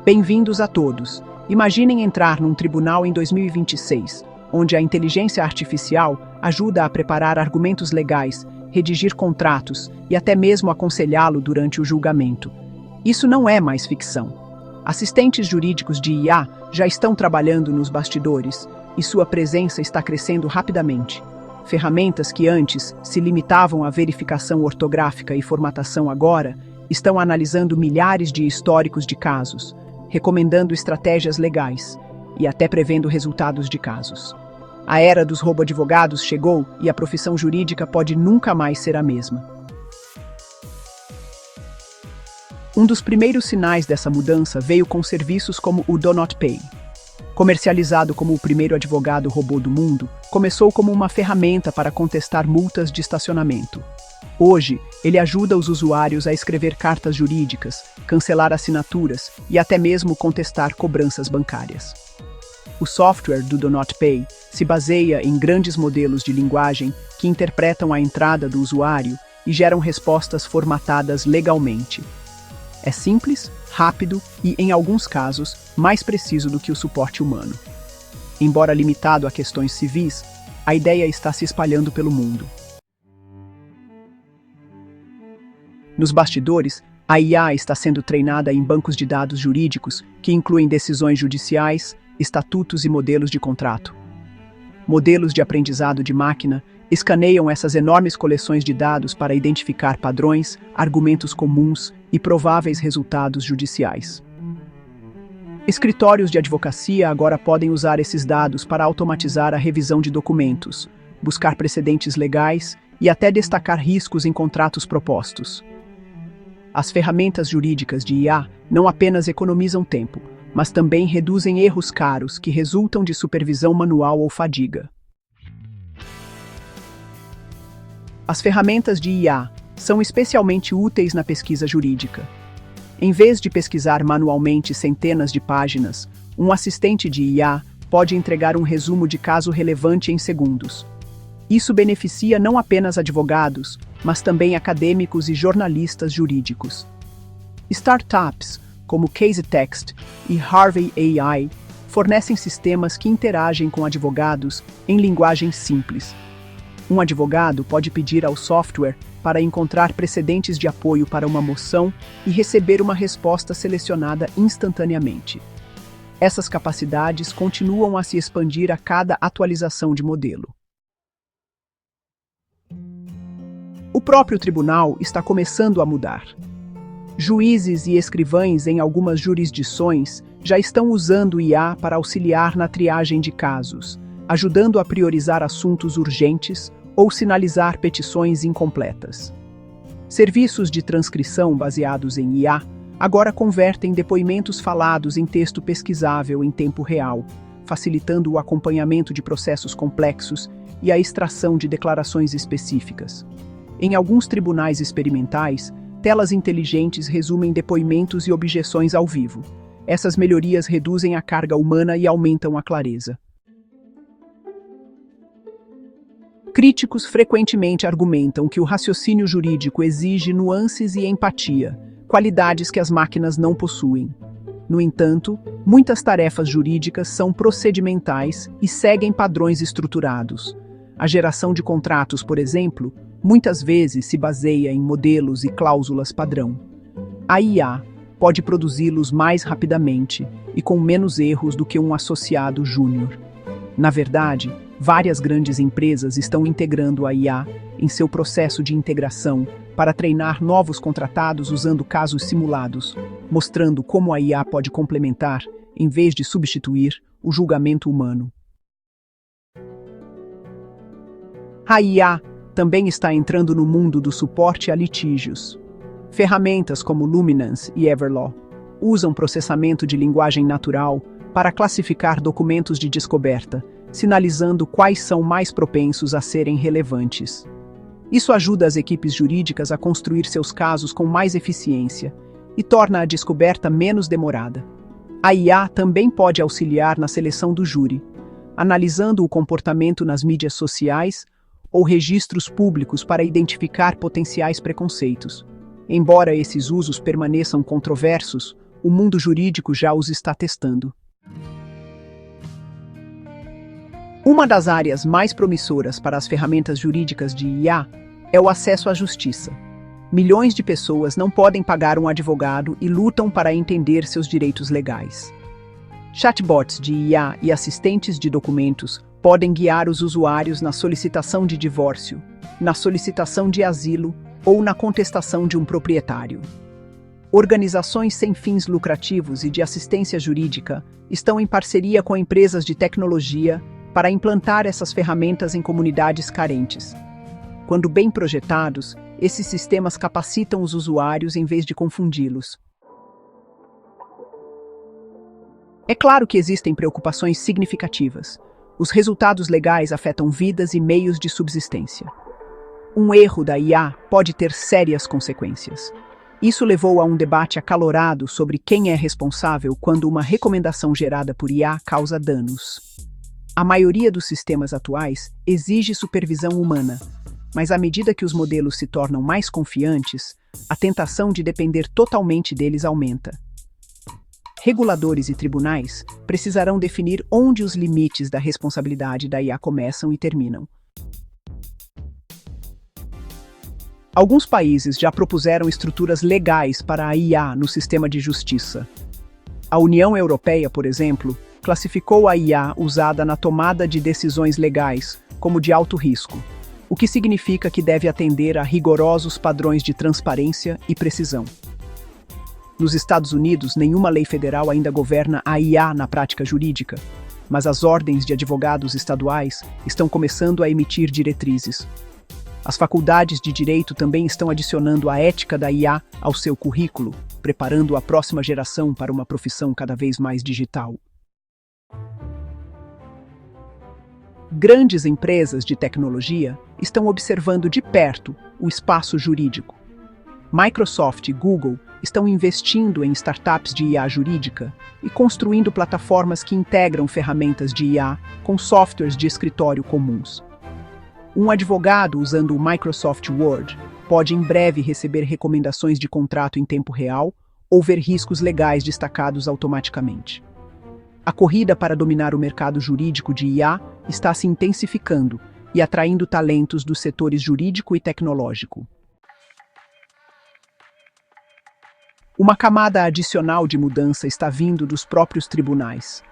Bem-vindos a todos. Imaginem entrar num tribunal em 2026, onde a inteligência artificial ajuda a preparar argumentos legais, redigir contratos e até mesmo aconselhá-lo durante o julgamento. Isso não é mais ficção. Assistentes jurídicos de IA já estão trabalhando nos bastidores e sua presença está crescendo rapidamente. Ferramentas que antes se limitavam à verificação ortográfica e formatação agora estão analisando milhares de históricos de casos, recomendando estratégias legais e até prevendo resultados de casos. A era dos robo-advogados chegou e a profissão jurídica pode nunca mais ser a mesma. Um dos primeiros sinais dessa mudança veio com serviços como o Do Not Pay. Comercializado como o primeiro advogado robô do mundo, começou como uma ferramenta para contestar multas de estacionamento. Hoje, ele ajuda os usuários a escrever cartas jurídicas, cancelar assinaturas e até mesmo contestar cobranças bancárias. O software do Do Not Pay se baseia em grandes modelos de linguagem que interpretam a entrada do usuário e geram respostas formatadas legalmente. É simples, rápido e, em alguns casos, mais preciso do que o suporte humano. Embora limitado a questões civis, a ideia está se espalhando pelo mundo. Nos bastidores, a IA está sendo treinada em bancos de dados jurídicos que incluem decisões judiciais, estatutos e modelos de contrato. Modelos de aprendizado de máquina escaneiam essas enormes coleções de dados para identificar padrões, argumentos comuns e prováveis resultados judiciais. Escritórios de advocacia agora podem usar esses dados para automatizar a revisão de documentos, buscar precedentes legais e até destacar riscos em contratos propostos. As ferramentas jurídicas de IA não apenas economizam tempo, mas também reduzem erros caros que resultam de supervisão manual ou fadiga. As ferramentas de IA são especialmente úteis na pesquisa jurídica. Em vez de pesquisar manualmente centenas de páginas, um assistente de IA pode entregar um resumo de caso relevante em segundos. Isso beneficia não apenas advogados, mas também acadêmicos e jornalistas jurídicos. Startups, como CaseText e Harvey AI, fornecem sistemas que interagem com advogados em linguagem simples. Um advogado pode pedir ao software para encontrar precedentes de apoio para uma moção e receber uma resposta selecionada instantaneamente. Essas capacidades continuam a se expandir a cada atualização de modelo. O próprio tribunal está começando a mudar. Juízes e escrivães em algumas jurisdições já estão usando IA para auxiliar na triagem de casos, ajudando a priorizar assuntos urgentes ou sinalizar petições incompletas. Serviços de transcrição baseados em IA agora convertem depoimentos falados em texto pesquisável em tempo real, facilitando o acompanhamento de processos complexos e a extração de declarações específicas. Em alguns tribunais experimentais, telas inteligentes resumem depoimentos e objeções ao vivo. Essas melhorias reduzem a carga humana e aumentam a clareza. Críticos frequentemente argumentam que o raciocínio jurídico exige nuances e empatia, qualidades que as máquinas não possuem. No entanto, muitas tarefas jurídicas são procedimentais e seguem padrões estruturados. A geração de contratos, por exemplo, muitas vezes se baseia em modelos e cláusulas padrão. A IA pode produzi-los mais rapidamente e com menos erros do que um associado júnior. Na verdade, várias grandes empresas estão integrando a IA em seu processo de integração para treinar novos contratados usando casos simulados, mostrando como a IA pode complementar, em vez de substituir, o julgamento humano. A IA também está entrando no mundo do suporte a litígios. Ferramentas como Luminance e Everlaw usam processamento de linguagem natural para classificar documentos de descoberta, sinalizando quais são mais propensos a serem relevantes. Isso ajuda as equipes jurídicas a construir seus casos com mais eficiência e torna a descoberta menos demorada. A IA também pode auxiliar na seleção do júri, analisando o comportamento nas mídias sociais ou registros públicos para identificar potenciais preconceitos. Embora esses usos permaneçam controversos, o mundo jurídico já os está testando. Uma das áreas mais promissoras para as ferramentas jurídicas de IA é o acesso à justiça. Milhões de pessoas não podem pagar um advogado e lutam para entender seus direitos legais. Chatbots de IA e assistentes de documentos podem guiar os usuários na solicitação de divórcio, na solicitação de asilo ou na contestação de um proprietário. Organizações sem fins lucrativos e de assistência jurídica estão em parceria com empresas de tecnologia para implantar essas ferramentas em comunidades carentes. Quando bem projetados, esses sistemas capacitam os usuários em vez de confundi-los. É claro que existem preocupações significativas. Os resultados legais afetam vidas e meios de subsistência. Um erro da IA pode ter sérias consequências. Isso levou a um debate acalorado sobre quem é responsável quando uma recomendação gerada por IA causa danos. A maioria dos sistemas atuais exige supervisão humana, mas à medida que os modelos se tornam mais confiantes, a tentação de depender totalmente deles aumenta. Reguladores e tribunais precisarão definir onde os limites da responsabilidade da IA começam e terminam. Alguns países já propuseram estruturas legais para a IA no sistema de justiça. A União Europeia, por exemplo, classificou a IA usada na tomada de decisões legais como de alto risco, o que significa que deve atender a rigorosos padrões de transparência e precisão. Nos Estados Unidos, nenhuma lei federal ainda governa a IA na prática jurídica, mas as ordens de advogados estaduais estão começando a emitir diretrizes. As faculdades de direito também estão adicionando a ética da IA ao seu currículo, preparando a próxima geração para uma profissão cada vez mais digital. Grandes empresas de tecnologia estão observando de perto o espaço jurídico. Microsoft e Google estão investindo em startups de IA jurídica e construindo plataformas que integram ferramentas de IA com softwares de escritório comuns. Um advogado usando o Microsoft Word pode em breve receber recomendações de contrato em tempo real ou ver riscos legais destacados automaticamente. A corrida para dominar o mercado jurídico de IA está se intensificando e atraindo talentos dos setores jurídico e tecnológico. Uma camada adicional de mudança está vindo dos próprios tribunais.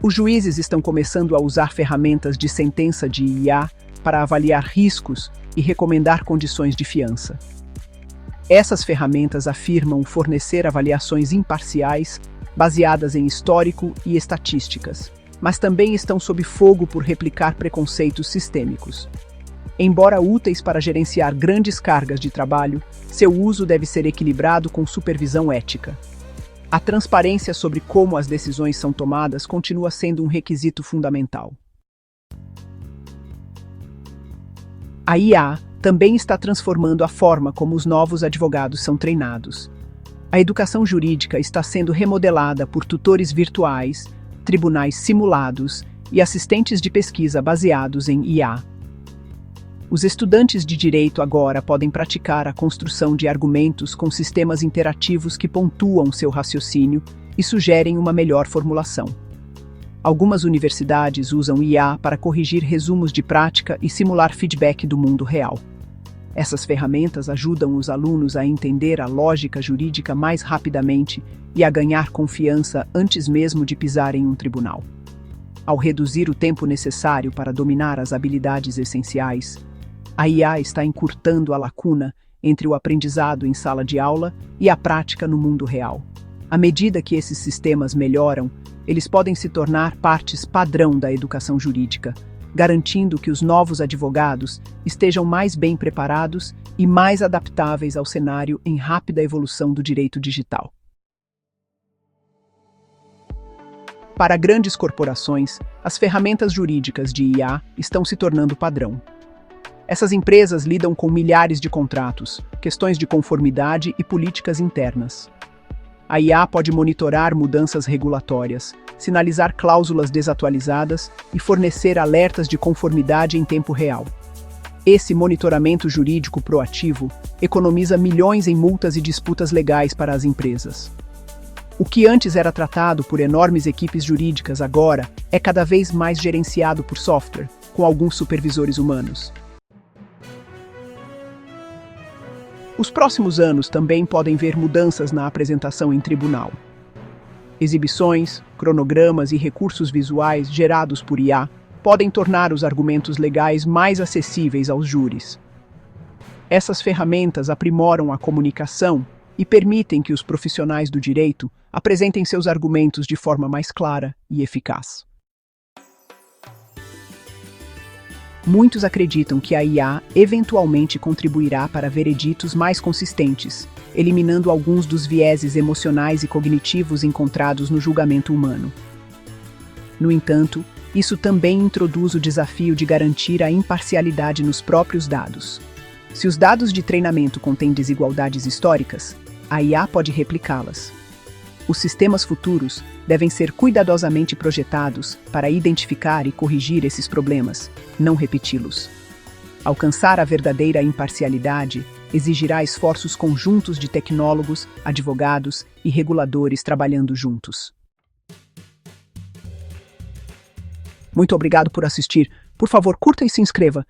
Os juízes estão começando a usar ferramentas de sentença de IA para avaliar riscos e recomendar condições de fiança. Essas ferramentas afirmam fornecer avaliações imparciais, baseadas em histórico e estatísticas, mas também estão sob fogo por replicar preconceitos sistêmicos. Embora úteis para gerenciar grandes cargas de trabalho, seu uso deve ser equilibrado com supervisão ética. A transparência sobre como as decisões são tomadas continua sendo um requisito fundamental. A IA também está transformando a forma como os novos advogados são treinados. A educação jurídica está sendo remodelada por tutores virtuais, tribunais simulados e assistentes de pesquisa baseados em IA. Os estudantes de direito agora podem praticar a construção de argumentos com sistemas interativos que pontuam seu raciocínio e sugerem uma melhor formulação. Algumas universidades usam IA para corrigir resumos de prática e simular feedback do mundo real. Essas ferramentas ajudam os alunos a entender a lógica jurídica mais rapidamente e a ganhar confiança antes mesmo de pisar em um tribunal. Ao reduzir o tempo necessário para dominar as habilidades essenciais, a IA está encurtando a lacuna entre o aprendizado em sala de aula e a prática no mundo real. À medida que esses sistemas melhoram, eles podem se tornar partes padrão da educação jurídica, garantindo que os novos advogados estejam mais bem preparados e mais adaptáveis ao cenário em rápida evolução do direito digital. Para grandes corporações, as ferramentas jurídicas de IA estão se tornando padrão. Essas empresas lidam com milhares de contratos, questões de conformidade e políticas internas. A IA pode monitorar mudanças regulatórias, sinalizar cláusulas desatualizadas e fornecer alertas de conformidade em tempo real. Esse monitoramento jurídico proativo economiza milhões em multas e disputas legais para as empresas. O que antes era tratado por enormes equipes jurídicas agora é cada vez mais gerenciado por software, com alguns supervisores humanos. Os próximos anos também podem ver mudanças na apresentação em tribunal. Exibições, cronogramas e recursos visuais gerados por IA podem tornar os argumentos legais mais acessíveis aos júris. Essas ferramentas aprimoram a comunicação e permitem que os profissionais do direito apresentem seus argumentos de forma mais clara e eficaz. Muitos acreditam que a IA eventualmente contribuirá para vereditos mais consistentes, eliminando alguns dos vieses emocionais e cognitivos encontrados no julgamento humano. No entanto, isso também introduz o desafio de garantir a imparcialidade nos próprios dados. Se os dados de treinamento contêm desigualdades históricas, a IA pode replicá-las. Os sistemas futuros devem ser cuidadosamente projetados para identificar e corrigir esses problemas, não repeti-los. Alcançar a verdadeira imparcialidade exigirá esforços conjuntos de tecnólogos, advogados e reguladores trabalhando juntos. Muito obrigado por assistir. Por favor, curta e se inscreva.